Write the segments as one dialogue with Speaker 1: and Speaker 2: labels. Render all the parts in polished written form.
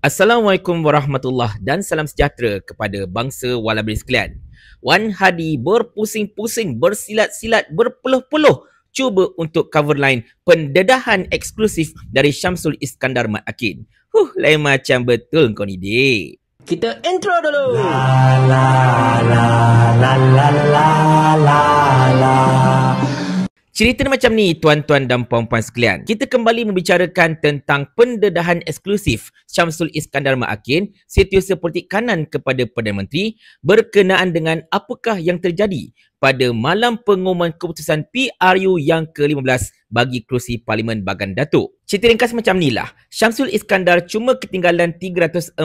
Speaker 1: Assalamualaikum warahmatullahi dan salam sejahtera kepada bangsa Walabri sekalian. Wan Hadi berpusing-pusing, bersilat-silat, berpeluh-peluh cuba untuk cover line pendedahan eksklusif dari Syamsul Iskandar Mat Akin. Lain macam betul kau ni, dek. Kita intro dulu. La la la la la la la la. Cerita macam ni, tuan-tuan dan puan-puan sekalian. Kita kembali membicarakan tentang pendedahan eksklusif Syamsul Iskandar Mat Akin, setiausaha politik kanan kepada Perdana Menteri, berkenaan dengan apakah yang terjadi pada malam pengumuman keputusan PRU yang ke-15 bagi kerusi Parlimen Bagan Datuk. Cerita ringkas macam ni lah. Syamsul Iskandar cuma ketinggalan 348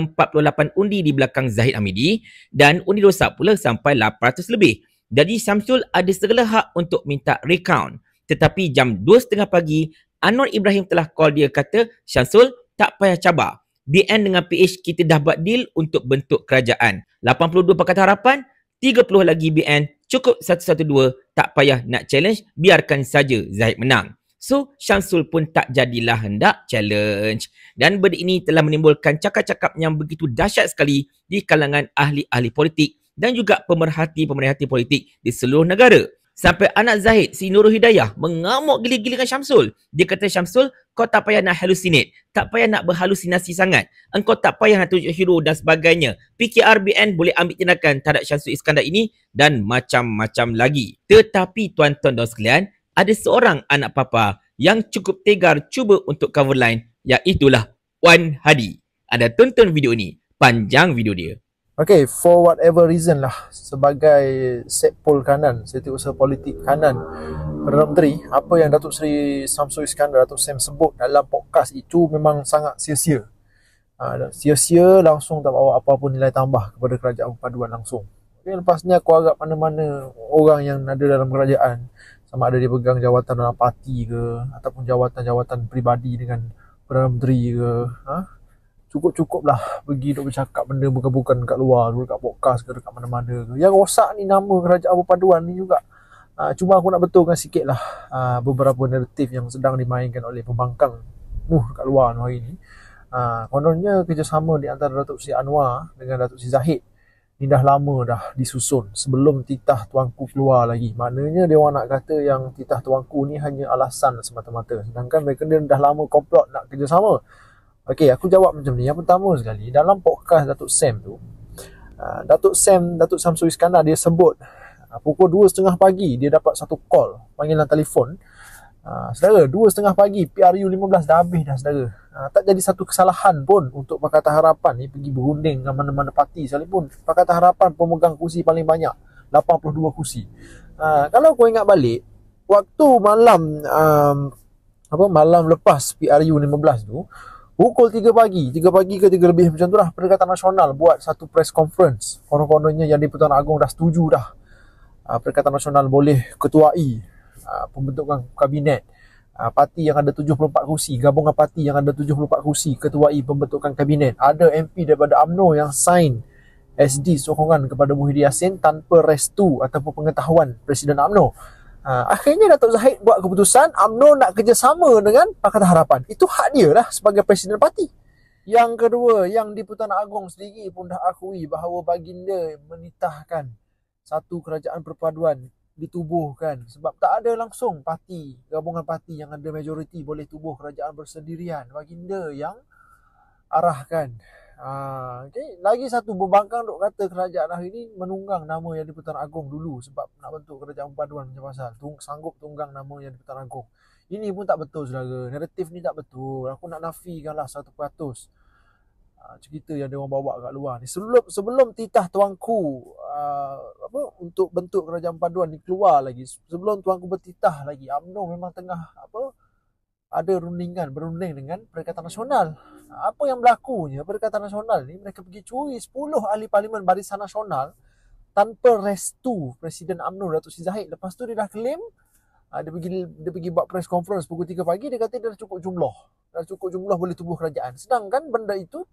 Speaker 1: undi di belakang Zahid Hamidi dan undi rosak pula sampai 800 lebih. Jadi Syamsul ada segala hak untuk minta recount. Tetapi jam 2.30 pagi, Anwar Ibrahim telah call dia, kata, Syamsul, tak payah cabar. BN dengan PH kita dah buat deal untuk bentuk kerajaan. 82 Pakatan Harapan, 30 lagi BN, cukup 112, tak payah nak challenge, biarkan saja Zahid menang. So, Syamsul pun tak jadilah hendak challenge. Dan benda ini telah menimbulkan cakap-cakap yang begitu dahsyat sekali di kalangan ahli-ahli politik dan juga pemerhati-pemerhati politik di seluruh negara. Sampai anak Zahid, si Nurul Hidayah, mengamuk gila-gila dengan Syamsul. Dia kata, Syamsul, kau tak payah nak hallucinate. Tak payah nak berhalusinasi sangat. Engkau tak payah nak tunjuk hero dan sebagainya. PKRBN boleh ambil tindakan terhadap Syamsul Iskandar ini dan macam-macam lagi. Tetapi tuan-tuan dan sekalian, ada seorang anak papa yang cukup tegar cuba untuk cover line, iaitulah Wan Hadi. Anda tonton video ini. Panjang video dia.
Speaker 2: Okay, for whatever reason lah, sebagai setpol kanan, setiausaha politik kanan Perdana Menteri, apa yang Datuk Seri Syamsul Iskandar, Datuk Sam sebut dalam podcast itu memang sangat sia-sia. Sia-sia, langsung tak bawa apa-apa nilai tambah kepada kerajaan perpaduan langsung. Okay, lepas ni aku harap mana-mana orang yang ada dalam kerajaan, sama ada dia pegang jawatan dalam parti ke, ataupun jawatan-jawatan peribadi dengan Perdana Menteri ke, cukup-cukup lah pergi duk bercakap benda bukan-bukan kat luar, dekat podcast ke, dekat mana-mana ke. Yang rosak ni nama kerajaan perpaduan ni juga. Cuma aku nak betulkan sikit lah beberapa naratif yang sedang dimainkan oleh pembangkang kat luar hari ni. Kononnya kerjasama di antara Datuk Seri Anwar dengan Datuk Seri Zahid ni dah lama dah disusun sebelum titah tuanku keluar lagi. Maknanya dia orang nak kata yang titah tuanku ni hanya alasan semata-mata. Sedangkan mereka dia dah lama komplot nak kerjasama. Okey, aku jawab macam ni. Yang pertama sekali, dalam podcast Datuk Sam tu, Datuk Syamsul Iskandar dia sebut pukul 2.30 pagi dia dapat satu call, panggilan telefon. Saudara, 2.30 pagi PRU 15 dah habis dah, saudara. Tak jadi satu kesalahan pun untuk Pakatan Harapan ni pergi berunding dengan mana-mana parti sekalipun. Pakatan Harapan pemegang kursi paling banyak, 82 kursi. Kalau kau ingat balik, waktu malam malam lepas PRU 15 tu, pukul 3 pagi ke 3 lebih macam tu lah, Perikatan Nasional buat satu press conference. Konon-kononnya yang di-Pertuan Agong dah setuju dah. Perikatan Nasional boleh ketuai pembentukan kabinet. Parti yang ada 74 kursi, gabungan parti yang ada 74 kursi, ketuai pembentukan kabinet. Ada MP daripada UMNO yang sign SD sokongan kepada Muhyiddin Yassin tanpa restu ataupun pengetahuan Presiden UMNO. Akhirnya Datuk Zahid buat keputusan UMNO nak kerjasama dengan Pakatan Harapan. Itu hak dia lah sebagai Presiden Parti. Yang kedua, yang di-Pertuan Agong sendiri pun dah akui bahawa baginda menitahkan satu kerajaan perpaduan ditubuhkan. Sebab tak ada langsung parti, gabungan parti yang ada majoriti boleh tubuh kerajaan bersendirian. Baginda yang arahkan. Okay. Lagi satu, pembangkang duk kata kerajaan hari ni menunggang nama yang di-Pertuan Agong dulu sebab nak bentuk kerajaan perpaduan macam pasal sanggup tunggang nama yang di-Pertuan Agong. Ini pun tak betul, saudara. Naratif ni tak betul. Aku nak nafikan lah 100%. Cerita yang dia orang bawa kat luar ni. Sebelum titah tuanku untuk bentuk kerajaan perpaduan ni keluar lagi, sebelum tuanku bertitah lagi, UMNO memang tengah ada berunding dengan Perikatan Nasional. Apa yang berlakunya, Perikatan Nasional ni mereka pergi curi 10 ahli parlimen Barisan Nasional tanpa restu Presiden UMNO Datuk Seri Zahid. Lepas tu dia dah claim, dia pergi buat press conference pukul 3 pagi, dia kata dia dah cukup jumlah. Dah cukup jumlah boleh tubuh kerajaan. Sedangkan benda itu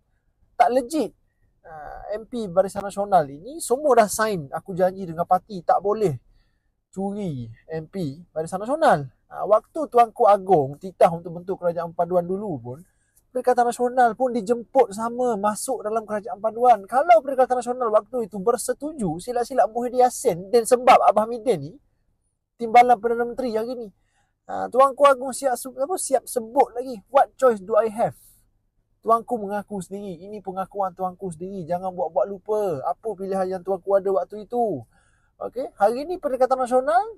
Speaker 2: tak legit. MP Barisan Nasional ini semua dah sign, aku janji dengan parti tak boleh curi MP Barisan Nasional. Waktu Tuanku Agong titah untuk bentuk kerajaan perpaduan dulu pun, Perikatan Nasional pun dijemput sama masuk dalam kerajaan paduan. Kalau Perikatan Nasional waktu itu bersetuju silap-silap Muhyiddin Yassin dan sebab Abah Midin ni timbalan Perdana Menteri hari ni. Tuanku Agong siap sebut lagi. What choice do I have? Tuanku mengaku sendiri. Ini pengakuan tuanku sendiri. Jangan buat-buat lupa apa pilihan yang tuanku ada waktu itu. Okey, hari ni Perikatan Nasional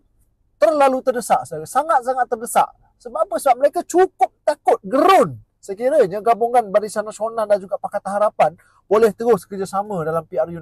Speaker 2: terlalu terdesak. Sangat-sangat terdesak. Sebab apa? Sebab mereka cukup takut gerun. Sekiranya gabungan Barisan Nasional dan juga Pakatan Harapan boleh terus kerjasama dalam PRU 16.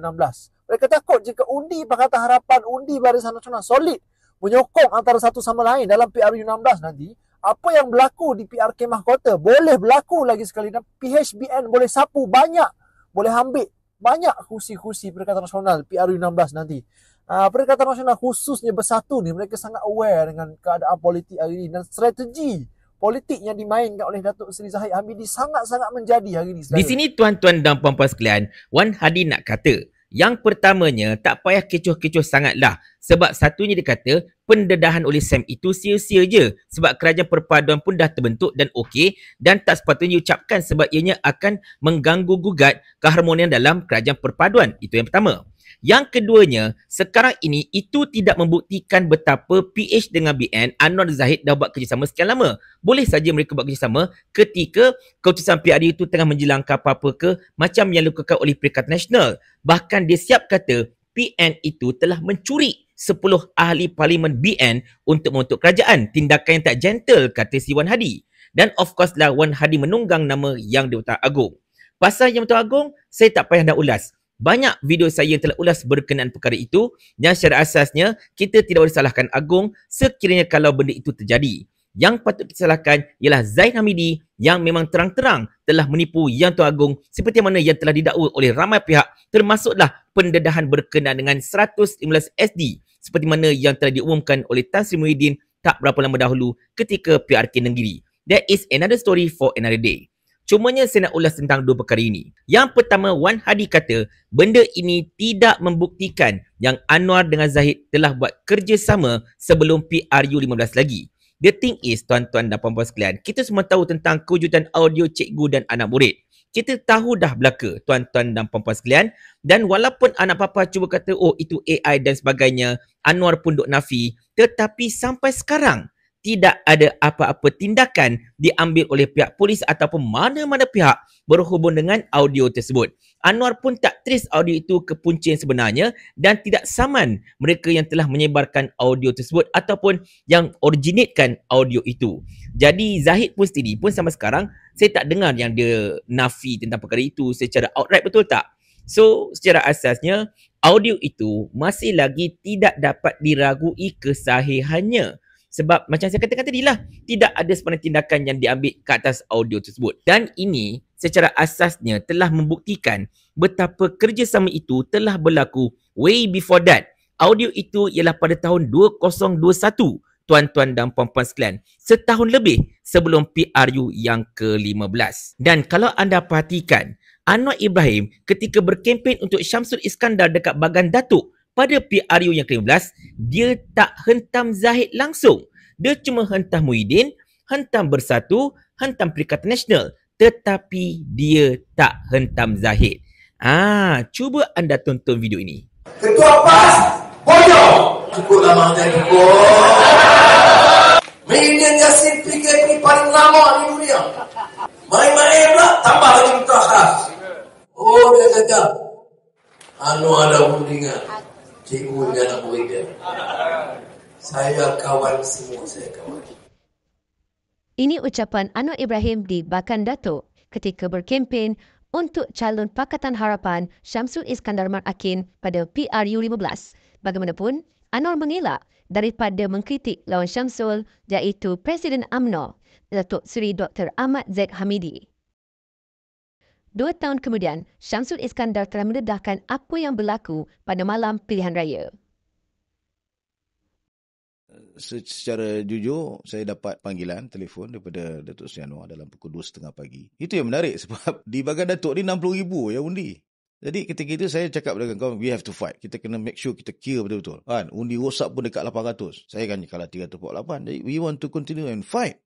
Speaker 2: Mereka takut jika undi Pakatan Harapan, undi Barisan Nasional solid menyokong antara satu sama lain dalam PRU 16 nanti, apa yang berlaku di PRK Mahkota boleh berlaku lagi sekali dan PHBN boleh sapu banyak, boleh ambil banyak kursi-kursi Perikatan Nasional PRU 16 nanti. Perikatan Nasional khususnya Bersatu ni, mereka sangat aware dengan keadaan politik hari ini dan strategi politik yang dimainkan oleh Datuk Seri Zahid Hamidi sangat-sangat menjadi hari ini.
Speaker 1: Di sini tuan-tuan dan puan-puan sekalian, Wan Hadi nak kata, yang pertamanya tak payah kecoh-kecoh sangatlah. Sebab satunya dia kata, pendedahan oleh SAM itu sia-sia je. Sebab kerajaan perpaduan pun dah terbentuk dan okey dan tak sepatutnya diucapkan sebab ianya akan mengganggu gugat keharmonian dalam kerajaan perpaduan. Itu yang pertama. Yang keduanya, sekarang ini itu tidak membuktikan betapa PH dengan BN, Anwar Zahid dah buat kerjasama sekian lama. Boleh saja mereka buat kerjasama ketika keputusan PRU itu tengah menjelangkan apa-apa ke macam yang dilakukan oleh Perikatan Nasional. Bahkan dia siap kata PN itu telah mencuri 10 ahli parlimen BN untuk membentuk kerajaan. Tindakan yang tak gentle, kata si Wan Hadi. Dan of course lah Wan Hadi menunggang nama Yang di-Pertuan Agong. Pasal Yang di-Pertuan Agong, saya tak payah nak ulas. Banyak video saya yang telah ulas berkenaan perkara itu yang secara asasnya kita tidak boleh salahkan Agong sekiranya kalau benda itu terjadi. Yang patut disalahkan ialah Zahid Hamidi yang memang terang-terang telah menipu Yang di-Pertuan Agong seperti mana yang telah didakwa oleh ramai pihak termasuklah pendedahan berkenaan dengan 115 SD seperti mana yang telah diumumkan oleh Tan Sri Muhyiddin tak berapa lama dahulu ketika PRK Nenggiri. That is another story for another day. Cumanya saya nak ulas tentang dua perkara ini. Yang pertama, Wan Hadi kata benda ini tidak membuktikan yang Anwar dengan Zahid telah buat kerjasama sebelum PRU 15 lagi. The thing is, tuan-tuan dan puan-puan sekalian, kita semua tahu tentang kewujudan audio cikgu dan anak murid. Kita tahu dah belaka, tuan-tuan dan puan-puan sekalian. Dan walaupun anak papa cuba kata, oh itu AI dan sebagainya, Anwar pun duk nafi, tetapi sampai sekarang, tidak ada apa-apa tindakan diambil oleh pihak polis ataupun mana-mana pihak berhubung dengan audio tersebut. Anwar pun tak trace audio itu ke punca yang sebenarnya dan tidak saman mereka yang telah menyebarkan audio tersebut ataupun yang originatekan audio itu. Jadi Zahid pun sendiri pun sampai sekarang saya tak dengar yang dia nafi tentang perkara itu secara outright, betul tak? So secara asasnya audio itu masih lagi tidak dapat diragui kesahihannya. Sebab macam saya katakan tadi lah, tidak ada sebenarnya tindakan yang diambil ke atas audio tersebut. Dan ini secara asasnya telah membuktikan betapa kerjasama itu telah berlaku way before that. Audio itu ialah pada tahun 2021, tuan-tuan dan puan-puan sekalian. Setahun lebih sebelum PRU yang ke-15. Dan kalau anda perhatikan, Anwar Ibrahim ketika berkempen untuk Syamsul Iskandar dekat Bagan Datuk, pada PRU yang ke-15, dia tak hentam Zahid langsung. Dia cuma hentam Muhyiddin, hentam Bersatu, hentam Perikatan Nasional. Tetapi dia tak hentam Zahid. Cuba anda tonton video ini.
Speaker 3: Ketua PAS, bodoh! Cukup lama jadi Muhyiddin Yassin PKP paling lama di dunia. Main-main pula, tambah lagi ketua khas. Oh, dia kata, ada hubungan. Cikgu dengan anak murid dia. Saya kawan semua, saya kawan.
Speaker 4: Ini ucapan Anwar Ibrahim di Bagan Datuk ketika berkempen untuk calon Pakatan Harapan Syamsul Iskandar Mat Akin pada PRU 15. Bagaimanapun, Anwar mengelak daripada mengkritik lawan Syamsul iaitu Presiden UMNO, Datuk Seri Dr. Ahmad Z. Hamidi. 2 tahun kemudian, Syamsul Iskandar telah mendedahkan apa yang berlaku pada malam pilihan raya.
Speaker 5: Secara jujur, saya dapat panggilan telefon daripada Datuk Seri Anwar dalam pukul 2.30 pagi. Itu yang menarik sebab di Bagan Datuk ni 60,000 yang undi. Jadi ketika itu saya cakap dengan kawan, we have to fight. Kita kena make sure kita kira betul-betul. Kan, undi rosak pun dekat 800. Saya kan kalah 348. Jadi we want to continue and fight.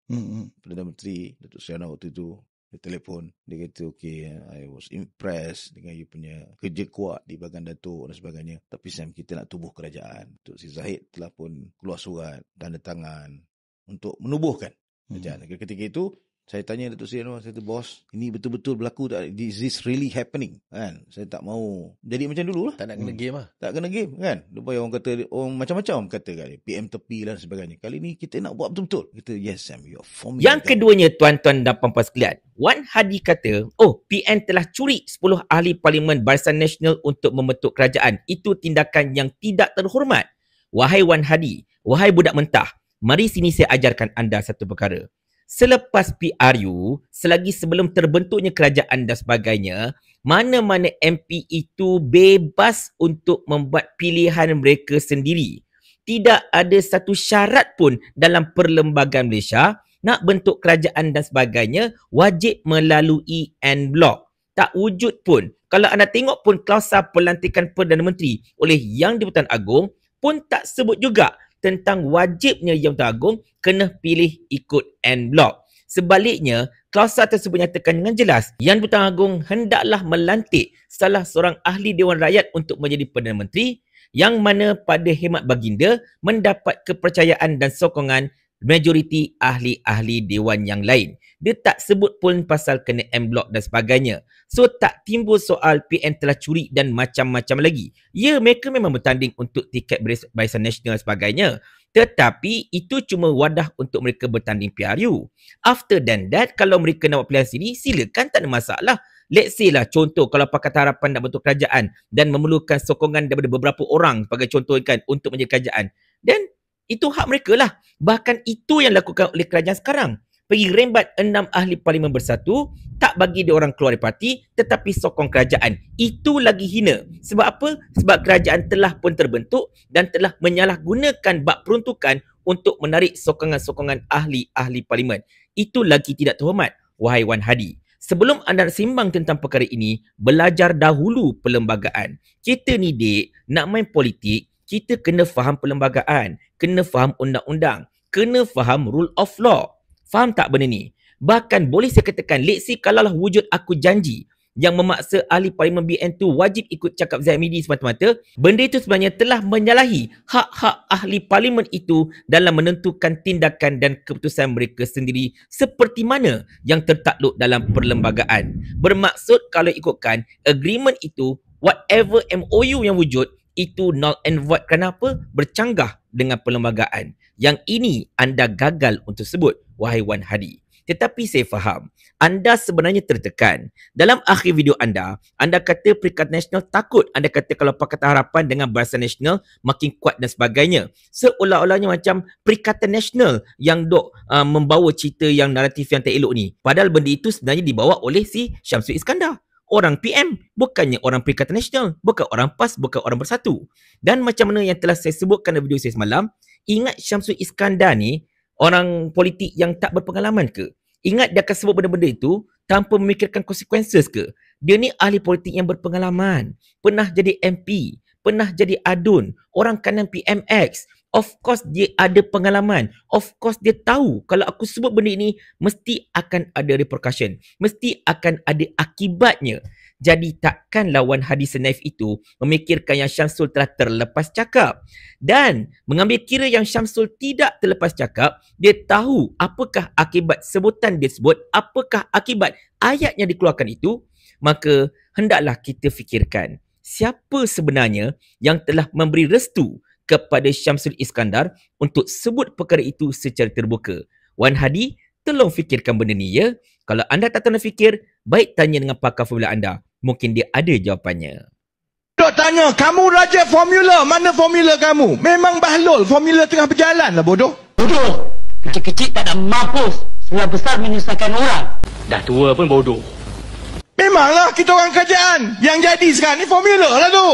Speaker 5: Perdana Menteri Datuk Seri Anwar waktu itu Dia telefon, dia kata okay, I was impressed dengan you punya kerja kuat di bahagian Datuk dan sebagainya. Tapi Sam, kita nak tubuh kerajaan. Datuk Sri Zahid telah pun keluar surat, tanda tangan untuk menubuhkan kerajaan. Ketika itu saya tanya Datuk Seri Anwar, saya kata, bos, ini betul-betul berlaku tak? Is this really happening? Kan? Saya tak mau jadi macam dulu lah.
Speaker 6: Tak nak kena game lah.
Speaker 5: Tak kena game kan? Lepas orang kata, orang macam-macam kata kan, PM tepi dan sebagainya. Kali ni kita nak buat betul-betul. Kita, yes Sam, you are forming.
Speaker 1: Yang keduanya, tuan-tuan dan puan-puan sekalian, Wan Hadi kata, PN telah curi 10 ahli Parlimen Barisan Nasional untuk membentuk kerajaan. Itu tindakan yang tidak terhormat. Wahai Wan Hadi, wahai budak mentah, mari sini saya ajarkan anda satu perkara. Selepas PRU, selagi sebelum terbentuknya kerajaan dan sebagainya, mana-mana MP itu bebas untuk membuat pilihan mereka sendiri. Tidak ada satu syarat pun dalam perlembagaan Malaysia nak bentuk kerajaan dan sebagainya wajib melalui en blok. Tak wujud pun. Kalau anda tengok pun klausa pelantikan Perdana Menteri oleh Yang di-Pertuan Agong pun tak sebut juga tentang wajibnya Yang di-Pertuan Agong kena pilih ikut en blok. Sebaliknya, klausa tersebut nyatakan dengan jelas Yang di-Pertuan Agong hendaklah melantik salah seorang ahli Dewan Rakyat untuk menjadi Perdana Menteri yang mana pada khidmat baginda mendapat kepercayaan dan sokongan majoriti ahli-ahli Dewan yang lain. Dia tak sebut pun pasal kena en blok dan sebagainya. So tak timbul soal PN telah curi dan macam-macam lagi. Ya, mereka memang bertanding untuk tiket Barisan Nasional dan sebagainya. Tetapi itu cuma wadah untuk mereka bertanding PRU. After than that, kalau mereka nak buat pilihan sendiri, silakan, tak ada masalah. Let's say lah, contoh kalau Pakatan Harapan nak bentuk kerajaan dan memerlukan sokongan daripada beberapa orang, sebagai contoh kan, untuk menjadi kerajaan. Dan itu hak mereka lah. Bahkan itu yang dilakukan oleh kerajaan sekarang. Pergi rembat 6 ahli Parlimen bersatu, tak bagi dia orang keluar dari parti, tetapi sokong kerajaan. Itu lagi hina. Sebab apa? Sebab kerajaan telah pun terbentuk dan telah menyalahgunakan bab peruntukan untuk menarik sokongan-sokongan ahli-ahli Parlimen. Itu lagi tidak terhormat, wahai Wan Hadi. Sebelum anda sembang tentang perkara ini, belajar dahulu perlembagaan. Kita ni dek, nak main politik, kita kena faham perlembagaan, kena faham undang-undang, kena faham rule of law. Faham tak benda ni? Bahkan boleh saya katakan, let's say kalaulah wujud aku janji yang memaksa ahli Parlimen BN tu wajib ikut cakap Zahid semata-mata, benda itu sebenarnya telah menyalahi hak-hak ahli Parlimen itu dalam menentukan tindakan dan keputusan mereka sendiri seperti mana yang tertakluk dalam perlembagaan. Bermaksud kalau ikutkan agreement itu, whatever MOU yang wujud, itu null and void. Kenapa? Bercanggah dengan perlembagaan. Yang ini anda gagal untuk sebut, wahai Wan Hadi. Tetapi saya faham, anda sebenarnya tertekan. Dalam akhir video anda kata Perikatan Nasional takut. Anda kata kalau Pakatan Harapan dengan Barisan Nasional makin kuat dan sebagainya. Seolah-olahnya macam Perikatan Nasional yang membawa cerita yang naratif yang tak elok ni. Padahal benda itu sebenarnya dibawa oleh si Syamsul Iskandar. Orang PM, bukannya orang Perikatan Nasional, bukan orang PAS, bukan orang Bersatu. Dan macam mana yang telah saya sebutkan dalam video saya semalam, ingat Syamsul Iskandar ni orang politik yang tak berpengalaman ke? Ingat dia akan sebut benda-benda itu tanpa memikirkan consequences ke? Dia ni ahli politik yang berpengalaman, pernah jadi MP, pernah jadi adun, orang kanan PMX. Of course dia ada pengalaman. Of course dia tahu kalau aku sebut benda ini mesti akan ada repercussion, mesti akan ada akibatnya. Jadi takkan lawan Hadi Senaif itu memikirkan yang Syamsul telah terlepas cakap. Dan mengambil kira yang Syamsul tidak terlepas cakap, dia tahu apakah akibat sebutan dia sebut, apakah akibat ayat yang dikeluarkan itu, maka hendaklah kita fikirkan siapa sebenarnya yang telah memberi restu kepada Syamsul Iskandar untuk sebut perkara itu secara terbuka. Wan Hadi, tolong fikirkan benda ni ya. Kalau anda tak tahu nak fikir, baik tanya dengan pakar formula anda. Mungkin dia ada jawapannya.
Speaker 7: Dok tanya, kamu raja formula, mana formula kamu? Memang bahlul, formula tengah berjalan lah bodoh.
Speaker 8: Bodoh, kecil-kecil tak ada mampus, semua besar menyusahkan orang. Dah tua pun bodoh.
Speaker 7: Memanglah kita orang kerajaan, yang jadi sekarang ni formula lah tu.